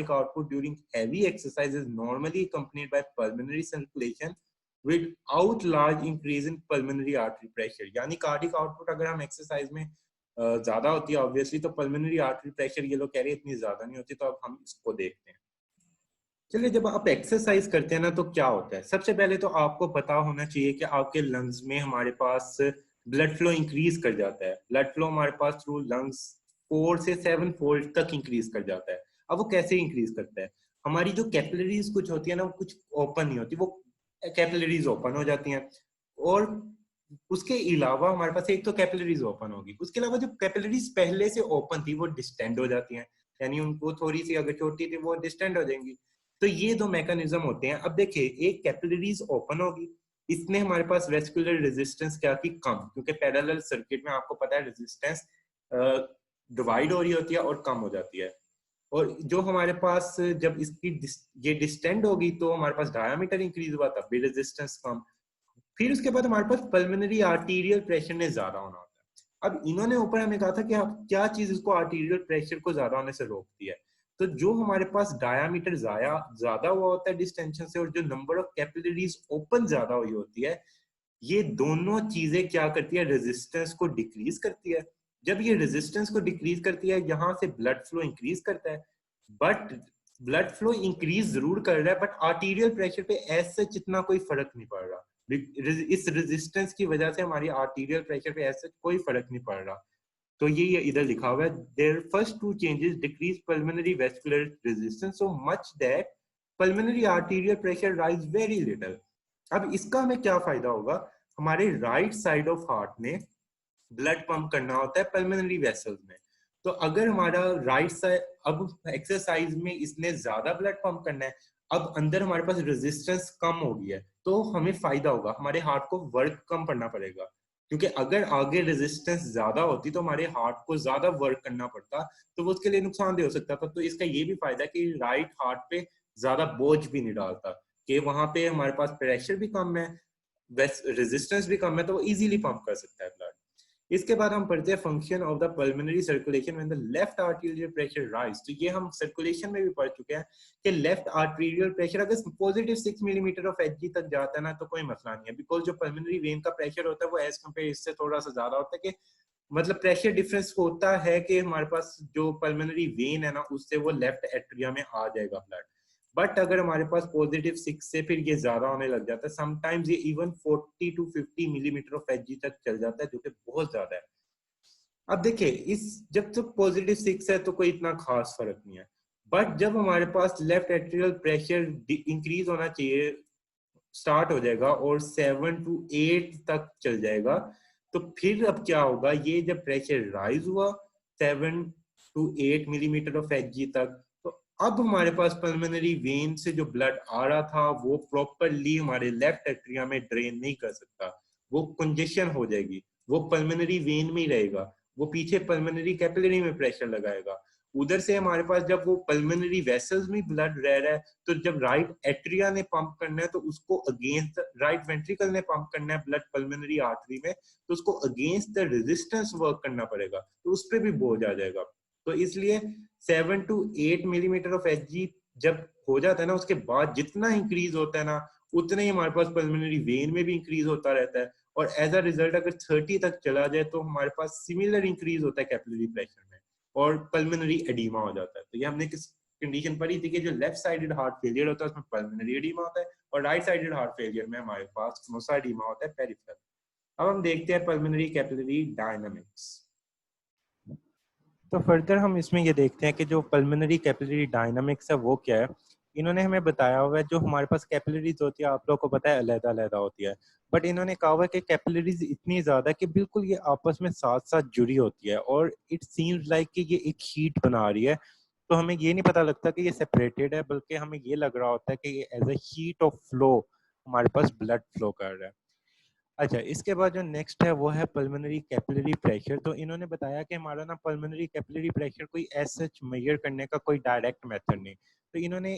output during heavy exercise is normally accompanied by pulmonary circulation without large increase in pulmonary artery pressure. यानी cardiac output अगर हम exercise में ज्यादा होती है ऑब्वियसली, तो पल्मोनरी आर्टरी प्रेशर ये लोग कह रहे हैं इतनी ज्यादा नहीं होती। तो अब हम इसको देखते हैं। चलिए, जब आप एक्सरसाइज करते हैं ना तो क्या होता है, सबसे पहले तो आपको पता होना चाहिए कि आपके लंग्स में हमारे पास ब्लड फ्लो इंक्रीज कर जाता है। ब्लड फ्लो हमारे पास थ्रू लंग्स 4 से 7 फोल्ड तक इंक्रीज कर जाता है। अब वो कैसे इंक्रीज करता है, हमारी जो कैपिलरीज कुछ होती है ना, वो कुछ ओपन नहीं होती, वो कैपिलरीज ओपन हो जाती हैं। और उसके अलावा हमारे पास एक तो कैपिलरीज ओपन होगी, उसके अलावा जो कैपिलरीज पहले से ओपन थी वो डिस्टेंड हो जाती हैं, यानी उनको थोड़ी सी अगर छोटी थी वो डिस्टेंड हो जाएंगी। तो ये दो मैकेनिज्म होते हैं। अब देखिए, एक कैपिलरीज ओपन होगी, इसने हमारे पास वेस्कुलर रेजिस्टेंस क्या की, कम, क्योंकि पैरेलल सर्किट में आपको पता है रेजिस्टेंस डिवाइड हो रही होती है और कम हो जाती है। और जो हमारे पास जब इसकी ये डिस्टेंड होगी तो हमारे पास डायमीटर इंक्रीज हुआ, तब भी रेजिस्टेंस कम। फिर उसके बाद हमारे पास पल्मोनरी आर्टीरियल प्रेशर ने ज्यादा होना होता है। अब इन्होंने ऊपर हमें कहा था कि आप क्या चीज इसको आर्टीरियल प्रेशर को ज्यादा होने से रोकती है, तो जो हमारे पास डायामीटर ज्यादा हुआ होता है डिस्टेंशन से, और जो नंबर ऑफ कैपिलरीज ओपन ज्यादा हुई होती है, ये दोनों चीजें क्या करती है, रेजिस्टेंस को डिक्रीज करती है। जब ये रेजिस्टेंस को डिक्रीज करती है, यहाँ से ब्लड फ्लो इंक्रीज करता है। बट ब्लड फ्लो इंक्रीज जरूर कर रहा है, बट आर्टीरियल प्रेशर पे ऐसे इतना कोई फर्क नहीं पड़ रहा। इस रेजिस्टेंस की वजह से हमारी आर्टीरियल प्रेशर पे ऐसे कोई फर्क नहीं पड़ रहा। तो ये इधर लिखा हुआ है, there first two changes decrease pulmonary vascular resistance so much that pulmonary arterial pressure rise very little. अब इसका हमें क्या फायदा होगा, हमारे राइट साइड ऑफ हार्ट में ब्लड पंप करना होता है पल्मोनरी वेसल्स में। तो अगर हमारा राइट साइड, अब एक्सरसाइज में इसने ज्यादा ब्लड पंप करना है, अब अंदर हमारे पास रेजिस्टेंस कम हो गई है, तो हमें फायदा होगा, हमारे हार्ट को वर्क कम करना पड़ेगा। क्योंकि अगर आगे रेजिस्टेंस ज्यादा होती तो हमारे हार्ट को ज्यादा वर्क करना पड़ता, तो वो उसके लिए नुकसानदेह हो सकता था। तो इसका ये भी फायदा है कि राइट हार्ट पे ज्यादा बोझ भी नहीं डालता, कि वहां पे हमारे पास प्रेशर भी कम है, रेजिस्टेंस भी कम है, तो वो इजीली पंप कर सकता है ब्लड। इसके बाद हम पढ़ते हैं function of the pulmonary circulation when the left arterial pressure rise. तो ये हम सर्कुलेशन में भी पढ़ चुके हैं कि लेफ्ट आर्टीरियल प्रेशर अगर पॉजिटिव 6 मिलीमीटर ऑफ एचजी तक जाता है ना, तो कोई मसला नहीं है, बिकॉज जो पल्मोनरी वेन का प्रेशर होता है वो एज कम्पेयर इससे थोड़ा सा ज्यादा होता है, कि मतलब प्रेशर डिफरेंस होता है कि हमारे पास जो पल्मोनरी वेन है ना, उससे वो लेफ्ट एट्रिया में आ जाएगा ब्लड। बट अगर हमारे पास पॉजिटिव 6 से फिर ये ज्यादा होने लग जाता है, समटाइम्स ये even 40 to 50 millimetre of Hg तक चल जाता है, जो कि बहुत ज्यादा है। अब देखिए, इस जब तक पॉजिटिव 6 है तो कोई इतना खास फर्क नहीं है, बट जब हमारे पास लेफ्ट एट्रियल प्रेशर इंक्रीज होना चाहिए स्टार्ट हो जाएगा और 7 to 8 तक चल जाएगा, तो फिर अब क्या होगा, ये जब प्रेशर राइज हुआ 7 to 8 मिलीमीटर ऑफ एचजी तक, तो अब हमारे पास पल्मोनरी वेन से जो ब्लड आ रहा था वो प्रॉपरली हमारे लेफ्ट एट्रिया में ड्रेन नहीं कर सकता, वो कंजेशन हो जाएगी, वो पल्मोनरी वेन में ही रहेगा, वो पीछे पल्मोनरी कैपिलरी में प्रेशर लगाएगा। उधर से हमारे पास जब वो पल्मोनरी वेसल्स में ब्लड रह रहा है, तो जब राइट एट्रिया ने पंप करना है तो उसको अगेंस्ट राइट वेंट्रिकल ने पंप करना है ब्लड पल्मोनरी आर्टरी में, तो उसको अगेंस्ट द रेजिस्टेंस वर्क करना पड़ेगा, तो उस पर भी बोझ आ जाएगा। तो इसलिए 7 to 8 मिलीमीटर ऑफ एचजी जब हो जाता है ना, उसके बाद जितना इंक्रीज होता है ना, उतना ही हमारे पास पल्मोनरी वेन में भी इंक्रीज होता रहता है, और एज अ रिजल्ट अगर 30 तक चला जाए तो हमारे पास सिमिलर इंक्रीज होता है कैपिलरी प्रेशर में, और पल्मोनरी एडीमा हो जाता है। तो ये हमने किस कंडीशन पढ़ी थी कि जो लेफ्ट साइडेड हार्ट फेलियर होता है उसमें पल्मोनरी एडीमा होता है, और राइट साइडेड हार्ट फेलियर में हमारे पास स्मोसा एडीमा होता है पेरिफेरल। अब हम देखते हैं पल्मोनरी कैपिलरी डायनामिक्स। तो फर्दर हम इसमें ये देखते हैं कि जो पल्मोनरी कैपिलरी डायनामिक्स है वो क्या है। इन्होंने हमें बताया हुआ है, जो हमारे पास कैपिलरीज होती है आप लोगों को पता है अलग-अलग होती है, बट इन्होंने कहा हुआ है कि कैपिलरीज इतनी ज्यादा कि बिल्कुल ये आपस में साथ साथ जुड़ी होती है, और इट सीम्स लाइक कि ये एक हीट बना रही है। तो हमें ये नहीं पता लगता कि ये सेपरेटेड है, बल्कि हमें ये लग रहा होता है कि ये as a heat of flow हमारे पास ब्लड फ्लो कर रहा है। अच्छा, इसके बाद जो नेक्स्ट है वो है पल्मोनरी कैपिलरी प्रेशर। तो इन्होंने बताया कि हमारा ना पल्मोनरी कैपिलरी प्रेशर कोई ऐसा मेजर करने का कोई डायरेक्ट मेथड नहीं, तो इन्होंने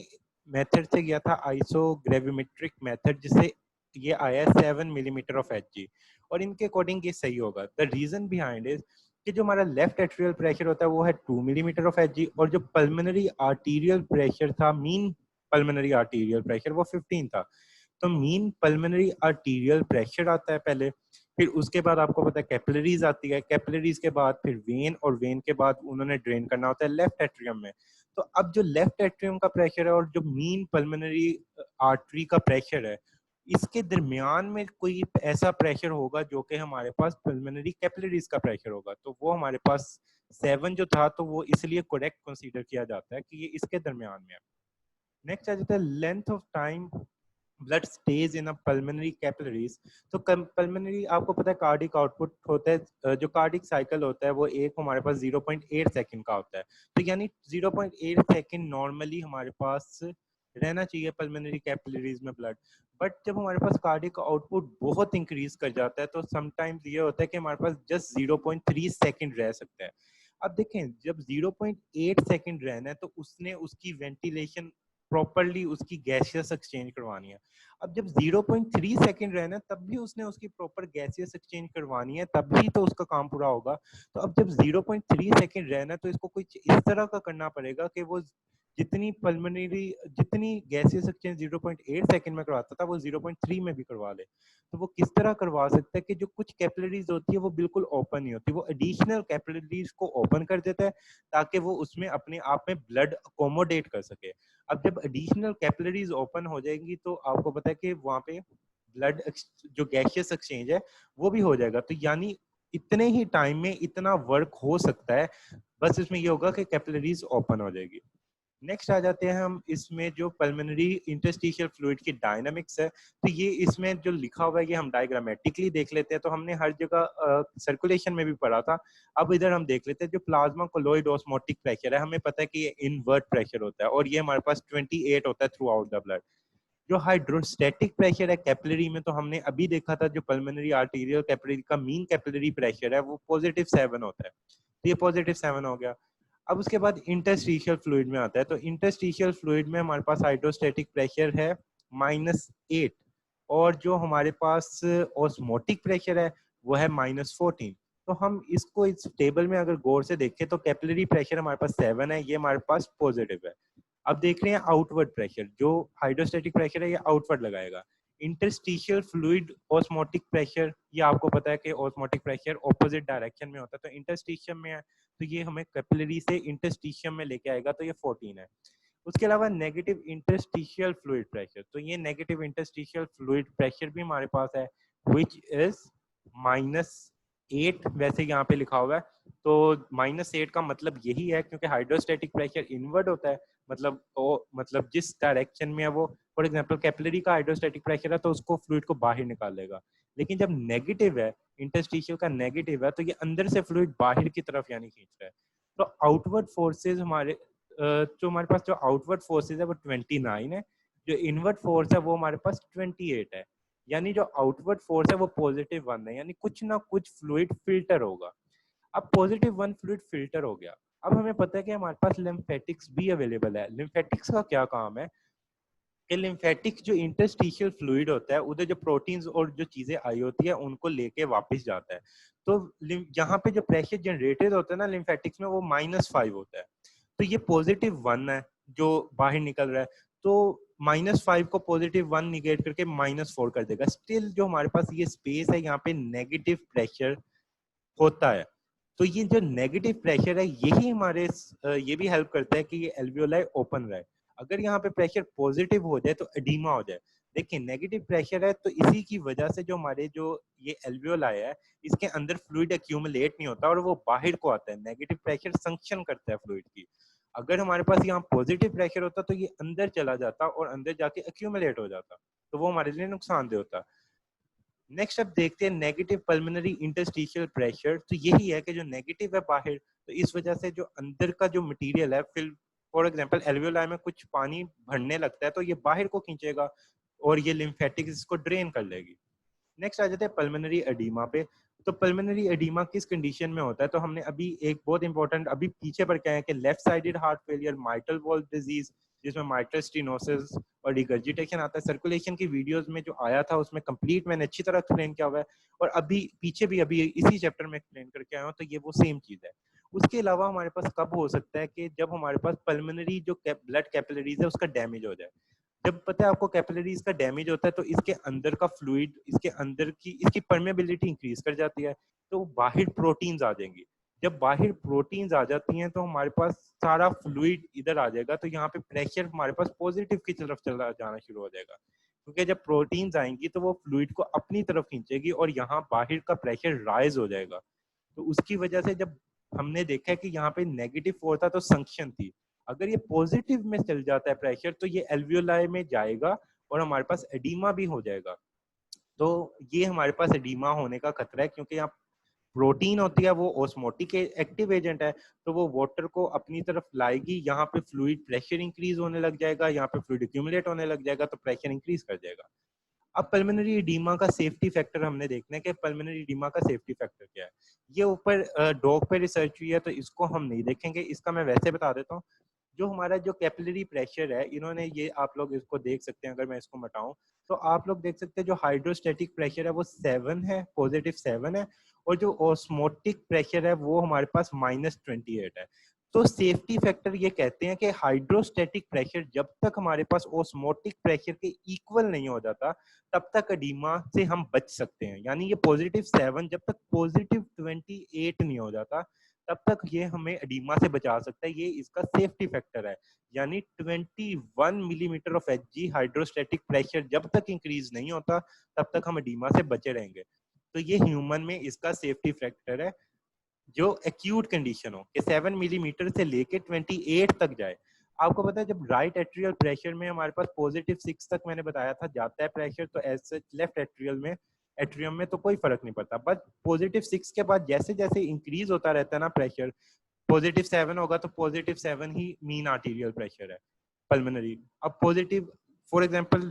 मेथड से किया था आइसोग्रेविमेट्रिक मेथड, जिससे ये आया 7 मिलीमीटर ऑफ एचजी, और इनके अकॉर्डिंग ये सही होगा। द रीजन बिहाइंड इज कि जो हमारा लेफ्ट एट्रियल प्रेशर होता है वो है 2 मिलीमीटर ऑफ एच जी, और जो पल्मोनरी आर्टीरियल प्रेशर था, मीन पल्मोनरी आर्टीरियल प्रेशर, वो 15 था। तो मीन पल्मोनरी आर्टीरियल प्रेशर आता है पहले, फिर उसके बाद आपको पता है कैपिलरीज आती है, कैपिलरीज के बाद फिर वेन, और वेन के बाद उन्होंने ड्रेन करना होता है लेफ्ट एट्रियम में। तो अब जो लेफ्ट एट्रियम का प्रेशर है और जो मीन पल्मोनरी आर्टरी का प्रेशर है, इसके दरमियान में कोई ऐसा प्रेशर होगा जो कि हमारे पास पल्मोनरी कैपिलरीज का प्रेशर होगा, तो वो हमारे पास 7 जो था, तो वो इसलिए करेक्ट कंसीडर किया जाता है कि ये इसके दरमियान में है। नेक्स्ट आ जाता है length of time blood stage in pulmonary capillaries. तो पल्मोनरी आपको पता है कार्डिक आउटपुट होता है, जो कार्डिक साइकिल होता है वो एक हमारे पास 0.8 सेकंड का होता है। तो यानी 0.8 सेकंड नॉर्मली हमारे पास रहना चाहिए पल्मोनरी कैपिलरीज में ब्लड। बट जब हमारे पास कार्डिक आउटपुट बहुत इंक्रीज कर जाता है तो समटाइम्स ये होता है कि हमारे पास जस्ट 0.3 सेकंड रह सकता है। अब देखें, जब 0.8 सेकंड रहना है तो उसने उसकी वेंटिलेशन प्रॉपरली, उसकी गैसियस एक्सचेंज करवानी है। अब जब 0.3 सेकंड रहना है तब भी उसने उसकी प्रॉपर गैसियस एक्सचेंज करवानी है, तब भी तो उसका काम पूरा होगा। तो अब जब 0.3 सेकंड रहना है तो इसको कुछ इस तरह का करना पड़ेगा कि वो जितनी पल्मोनरी, जितनी गैसियस एक्सचेंज 0.8 सेकंड में करवाता था वो 0.3 में भी करवा ले। तो वो किस तरह करवा सकता है कि जो कुछ कैपिलरीज होती है वो बिल्कुल ओपन नहीं होती, वो एडिशनल कैपिलरीज को ओपन कर देता है ताकि वो उसमें अपने आप में ब्लड अकोमोडेट कर सके। अब जब एडिशनल कैपिलरीज ओपन हो जाएंगी तो आपको पता है कि वहां पे ब्लड जो गैसियस एक्सचेंज है वो भी हो जाएगा। तो यानी इतने ही टाइम में इतना वर्क हो सकता है, बस इसमें ये होगा कि कैपिलरीज ओपन हो जाएगी। नेक्स्ट आ जाते हैं हम इसमें जो पल्मोनरी इंटरस्टिशियल फ्लूइड की डायनामिक्स है। तो ये इसमें जो लिखा हुआ है ये हम डायग्रामेटिकली देख लेते हैं। तो हमने हर जगह सर्कुलेशन में भी पढ़ा था, अब इधर हम देख लेते हैं। जो प्लाज्मा कोलोइड ऑस्मोटिक प्रेशर है, हमें पता है कि ये इनवर्ट प्रेशर होता है और ये हमारे पास 28 होता है थ्रू आउट द ब्लड। जो हाइड्रोस्टैटिक प्रेशर है कैपिलरी में, तो हमने अभी देखा था जो पल्मोनरी आर्टीरियल कैपिलरी का मीन कैपिलरी प्रेशर है वो +7 होता है। तो ये +7 हो गया। अब उसके बाद इंटरस्टिशियल फ्लूइड में आता है। तो इंटरस्टिशियल फ्लूइड में हमारे पास हाइड्रोस्टैटिक प्रेशर है -8, और जो हमारे पास ऑस्मोटिक प्रेशर है वो है -14। तो हम इसको इस टेबल में अगर गौर से देखें तो कैपिलरी प्रेशर हमारे पास 7 है, ये हमारे पास पॉजिटिव है। अब देख रहे हैं आउटवर्ड प्रेशर, जो हाइड्रोस्टैटिक प्रेशर है ये आउटवर्ड लगाएगा। इंटरस्टिशियल फ्लूइड ऑस्मोटिक प्रेशर, ये आपको पता है कि ऑस्मोटिक प्रेशर ऑपोजिट डायरेक्शन में होता है, तो इंटरस्टिशियम में है तो ये हमें कैपिलरी से इंटरस्टिशियम में लेके आएगा, तो ये 14 है। उसके अलावा नेगेटिव इंटरस्टिशियल फ्लूइड प्रेशर, तो ये नेगेटिव इंटरस्टिशियल फ्लूइड प्रेशर भी हमारे पास है विच इज -8, वैसे यहाँ पे लिखा हुआ है। तो -8 का मतलब यही है क्योंकि हाइड्रोस्टैटिक प्रेशर इनवर्ड होता है, मतलब जिस डायरेक्शन में है वो, फॉर एग्जांपल कैपिलरी का हाइड्रोस्टैटिक प्रेशर है तो उसको फ्लूइड को बाहर निकाल लेगा। लेकिन जब नेगेटिव है, इंटरस्टिशियल का नेगेटिव है, तो ये अंदर से फ्लूइड बाहर की तरफ यानी खींच रहा है। तो आउटवर्ड फोर्सेज हमारे जो हमारे पास जो आउटवर्ड फोर्सेज है वो 29 है, जो इनवर्ड फोर्स है वो हमारे पास 28 है। यानी जो आउटवर्ड फोर्स है वो +1 है, यानी कुछ ना कुछ फ्लूइड फिल्टर होगा। अब +1 फ्लूइड फिल्टर हो गया। अब हमें पता है कि हमारे पास लिम्फेटिक्स भी अवेलेबल है। लिम्फेटिक्स का क्या काम है कि लिम्फेटिक जो इंटरस्टिशियल फ्लूइड होता है उधर जो प्रोटीन्स और जो चीजें आई होती है उनको लेके वापस जाता है। तो यहाँ पे जो प्रेशर जनरेटेड होता है ना लिम्फेटिक्स में वो -5 होता है। तो ये +1 है जो बाहर निकल रहा है, तो -5 को +1 निगेट करके -4 कर देगा। स्टिल जो हमारे पास ये स्पेस है यहाँ पे नेगेटिव प्रेशर होता है। तो ये जो नेगेटिव प्रेशर है यही हमारे ये भी हेल्प करता है कि ये एल्वियोलाई ओपन रहे। अगर यहाँ पे प्रेशर पॉजिटिव हो जाए तो एडीमा हो जाए। देखिए नेगेटिव प्रेशर है तो इसी की वजह से जो हमारे जो ये एल्वियोलाई है इसके अंदर फ्लूइड एक्यूमुलेट नहीं होता और वो बाहर को आता है। नेगेटिव प्रेशर संक्शन करता है फ्लूइड की। अगर हमारे पास यहाँ पॉजिटिव प्रेशर होता तो ये अंदर चला जाता और अंदर जाके एक्यूमुलेट हो जाता, तो वो हमारे लिए नुकसानदेह होता। नेक्स्ट अब देखते हैं नेगेटिव पल्मोनरी इंटरस्टिशियल प्रेशर। तो यही है कि जो नेगेटिव है बाहर, तो इस वजह से जो अंदर का जो मटेरियल है, फिर फॉर एग्जांपल एल्वियोलाई में कुछ पानी भरने लगता है तो ये बाहर को खींचेगा और ये लिम्फेटिक्स इसको ड्रेन कर लेगी। नेक्स्ट आ जाते हैं पल्मोनरी एडीमा पे। तो पल्मोनरी एडीमा किस कंडीशन में होता है, तो हमने अभी एक बहुत इंपॉर्टेंट अभी पीछे पर क्या है कि left sided heart failure, mitral valve disease, जिसमें माइट्रल स्टेनोसिस और रिगर्जिटेशन आता है। सर्कुलेशन की वीडियोस में जो आया था उसमें कंप्लीट मैंने अच्छी तरह एक्सप्लेन किया हुआ है, और अभी पीछे भी अभी इसी चैप्टर में एक्सप्लेन करके आया हूँ, तो ये वो सेम चीज है। उसके अलावा हमारे पास कब हो सकता है कि जब हमारे पास पल्मोनरी जो ब्लड कैपिलरीज है उसका डैमेज हो जाए। जब पता है आपको कैपिलरीज का डैमेज होता है तो इसके अंदर का फ्लूइड, इसके अंदर की इसकी परमेबिलिटी इंक्रीज कर जाती है, तो बाहर प्रोटीन्स आ जाएंगी। जब बाहर प्रोटीन्स आ जाती हैं तो हमारे पास सारा फ्लूइड इधर आ जाएगा, तो यहाँ पे प्रेशर हमारे पास पॉजिटिव की तरफ चला जाना शुरू हो जाएगा, क्योंकि जब प्रोटीन्स आएंगी तो वो फ्लूइड को अपनी तरफ खींचेगी और यहाँ बाहर का प्रेशर राइज हो जाएगा। तो उसकी वजह से जब हमने देखा है कि यहाँ पे नेगेटिव फोर्स था तो संक्शन थी, अगर ये पॉजिटिव में चल जाता है प्रेशर तो ये एल्वियोलाई में जाएगा और हमारे पास एडीमा भी हो जाएगा। तो ये हमारे पास एडीमा होने का खतरा है, क्योंकि यहाँ प्रोटीन होती है वो ऑस्मोटिक एक्टिव एजेंट है, तो वो वाटर को अपनी तरफ लाएगी, यहाँ पे फ्लूइड प्रेशर इंक्रीज होने लग जाएगा, यहाँ पे फ्लूइड एक्यूमुलेट होने लग जाएगा, तो प्रेशर इंक्रीज कर जाएगा। अब पल्मोनरी एडीमा का सेफ्टी फैक्टर हमने देखना है कि पल्मोनरी एडीमा का सेफ्टी फैक्टर क्या है। ये ऊपर डॉग पे रिसर्च हुई है तो इसको हम नहीं देखेंगे, इसका मैं वैसे बता देता हूँ। जो हमारा जो कैपिलरी प्रेशर है, इन्होंने ये आप लोग इसको देख सकते हैं, अगर मैं इसको मटाऊं तो आप लोग देख सकते हैं जो हाइड्रोस्टेटिक प्रेशर है वो 7 है, पॉजिटिव 7 है, और जो ऑस्मोटिक प्रेशर है वो हमारे पास -28 है। तो सेफ्टी फैक्टर ये कहते हैं कि हाइड्रोस्टेटिक प्रेशर जब तक हमारे पास ऑस्मोटिक प्रेशर के इक्वल नहीं हो जाता तब तक एडीमा से हम बच सकते हैं। यानी ये +7 जब तक +28 नहीं हो जाता तब तक ये हमें एडीमा से बचा सकता है, ये इसका सेफ्टी फैक्टर है। यानी 21 millimetre of Hg hydrostatic pressure जब तक इंक्रीज नहीं होता तब तक हम एडीमा से बचे रहेंगे। तो ये ह्यूमन में इसका सेफ्टी फैक्टर है जो एक्यूट कंडीशन हो कि 7 मिलीमीटर से लेके 28 तक जाए। आपको पता है जब राइट एट्रियल प्रेशर में हमारे पास +6 तक मैंने बताया था जाता है प्रेशर, तो ऐसे लेफ्ट एट्रियम में तो कोई फर्क नहीं पड़ता, बट +6 के बाद जैसे जैसे इंक्रीज होता रहता है ना प्रेशर, +7 होगा तो +7 ही मीन आर्टीरियल प्रेशर है पल्मोनरी। अब positive for example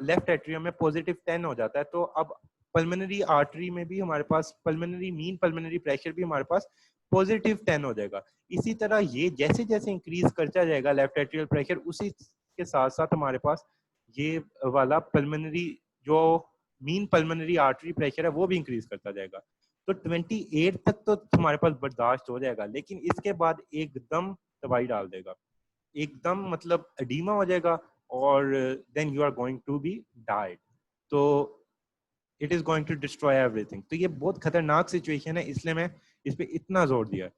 left atrium में +10 हो जाता है, तो अब पल्मोनरी आर्टरी में भी हमारे पास मीन पल्मोनरी प्रेशर भी हमारे पास +10 हो जाएगा। इसी तरह ये जैसे जैसे इंक्रीज करता जाएगा लेफ्ट एट्रियल प्रेशर, उसी के साथ साथ हमारे पास ये वाला पल्मोनरी जो मीन पल्मोनरी आर्टरी प्रेशर है वो भी इंक्रीज करता जाएगा। तो 28 तक तो हमारे पास बर्दाश्त हो जाएगा, लेकिन इसके बाद एकदम दवाई डाल देगा, एकदम मतलब एडीमा हो जाएगा, और then you are going to be died. तो it is going to destroy everything. तो ये बहुत खतरनाक सिचुएशन है, इसलिए मैं इस पे इतना जोर दिया।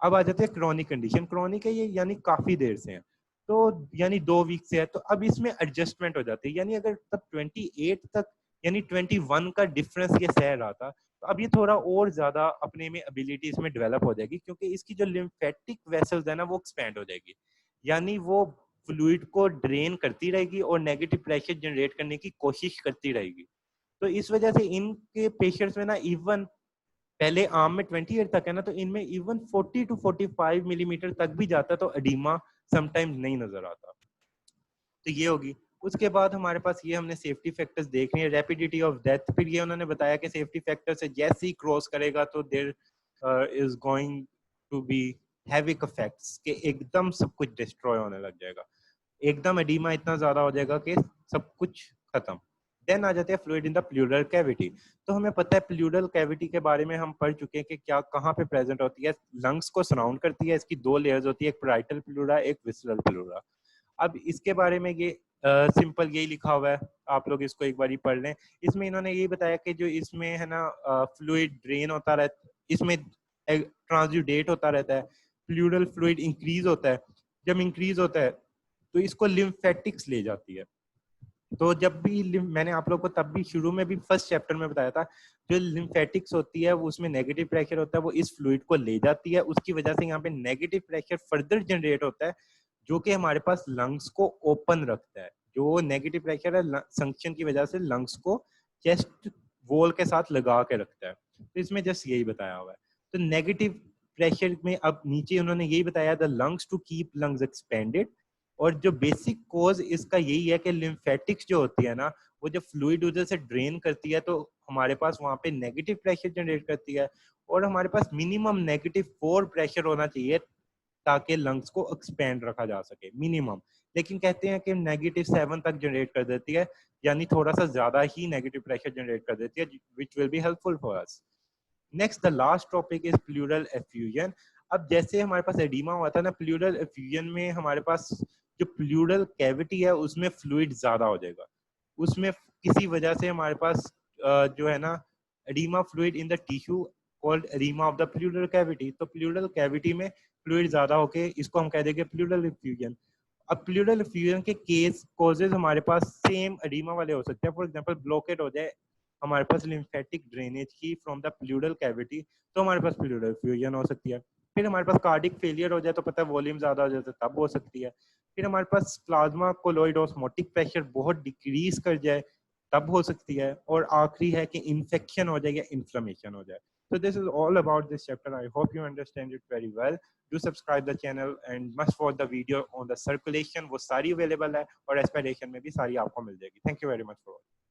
अब आ जाते हैं क्रॉनिक कंडीशन। क्रॉनिक है ये यानी काफी देर से है, तो यानी 2 वीक से है, तो अब इसमें एडजस्टमेंट हो जाती है। यानी अगर तब 28 तक यानी 21 का डिफरेंस ये सह रहा था, तो अब ये थोड़ा और ज्यादा अपने में एबिलिटी इसमें डेवलप हो जाएगी, क्योंकि इसकी जो लिम्फेटिक वेसल्स है ना वो एक्सपैंड हो जाएगी, यानी वो फ्लूइड को ड्रेन करती रहेगी और नेगेटिव प्रेशर जनरेट करने की कोशिश करती रहेगी। तो इस वजह से इनके पेशेंट्स में ना इवन पहले आम में 28 तक है ना, तो इनमें इवन 40 to 45 मिलीमीटर तक भी जाता, तो एडीमा समटाइम्स नहीं नजर आता। तो ये होगी। उसके बाद हमारे पास ये हमने सेफ्टी फैक्टर्स देख रहे हैं, रैपिडिटी ऑफ डेथ। फिर ये उन्होंने बताया कि सेफ्टी फैक्टर से जैसे ही क्रॉस करेगा तो there is going to be havoc effects, कि एकदम सब कुछ डिस्ट्रॉय होने लग जाएगा, एकदम एडीमा इतना ज्यादा हो जाएगा कि सब कुछ खत्म। देन आ जाते हैं fluid in the pleural cavity. तो हमें पता है प्लूरल कैविटी के बारे में हम पढ़ चुके हैं कि क्या कहाँ पे प्रेजेंट होती है। लंग्स को सराउंड करती है, इसकी 2 लेयर्स होती है, एक पैराइटल प्लूरा, एक विसरल प्लूरा। अब इसके बारे में ये सिंपल यही लिखा हुआ है, आप लोग इसको एक बार पढ़ लें। इसमें इन्होंने यही बताया कि जो इसमें है ना फ्लूइड ड्रेन होता रहता, इसमें ट्रांसड्यूडेट होता रहता है, प्लूरल फ्लूइड इंक्रीज होता है। जब इंक्रीज होता है तो इसको लिम्फेटिक्स ले जाती है। तो जब भी मैंने आप लोग को तब भी शुरू में भी फर्स्ट चैप्टर में बताया था, जो लिम्फेटिक्स होती है वो उसमें नेगेटिव प्रेशर होता है, वो इस फ्लूइड को ले जाती है, उसकी वजह से यहाँ पे नेगेटिव प्रेशर फर्दर जनरेट होता है, जो कि हमारे पास लंग्स को ओपन रखता है। जो नेगेटिव प्रेशर है संक्शन की वजह से लंग्स को चेस्ट वॉल के साथ लगा के रखता है। तो इसमें जस्ट यही बताया हुआ है। तो नेगेटिव प्रेशर में अब नीचे उन्होंने यही बताया, the lungs to keep lungs expanded. और जो बेसिक कॉज इसका यही है कि लिम्फेटिक्स जो होती है ना, वो जब फ्लूइड उधर से ड्रेन करती है तो हमारे पास वहां पे नेगेटिव प्रेशर जनरेट करती है, और हमारे पास मिनिमम -4 प्रेशर होना चाहिए ताकि लंग्स को एक्सपेंड रखा जा सके, मिनिमम। लेकिन कहते हैं कि -7 तक जनरेट कर देती है, यानी थोड़ा सा ज्यादा ही नेगेटिव प्रेशर जनरेट कर देती है, which will be helpful for us. Next the last topic is pleural effusion. अब जैसे हमारे पास एडिमा हुआ था ना, प्लूरल एफ्यूजन में हमारे पास जो प्लूरल कैविटी है उसमें फ्लूइड ज्यादा हो जाएगा, उसमें किसी वजह से हमारे पास जो है ना oedema fluid in the tissue called oedema of the pleural cavity. तो प्लूरल कैविटी में फ्लूइड ज्यादा होके इसको हम कह देंगे प्लूरल एफ्यूजन। अब प्लूरल एफ्यूजन के केस कॉजेज हमारे पास सेम एडिमा वाले हो सकते हैं। फॉर एग्जांपल ब्लॉकेट हो जाए हमारे पास लिम्फेटिक ड्रेनेज की फ्रॉम द प्लूरल कैविटी, तो हमारे पास प्लूरल एफ्यूजन हो सकती है। फिर हमारे पास कार्डिक फेलियर हो जाए तो पता है वॉल्यूम ज्यादा हो जाता है, तब हो सकती है। फिर हमारे पास प्लाज्मा कोलोइड ऑस्मोटिक प्रेशर बहुत डिक्रीज कर जाए तब हो सकती है। और आखिरी है कि इन्फेक्शन हो जाए या इन्फ्लेमेशन हो जाए। So this is all about this chapter. I hope you understand it very well. Do subscribe the channel and must watch the video on the circulation. वो सारी available है और respiration में भी सारी आपको मिल जाएगी. Thank you very much for watching.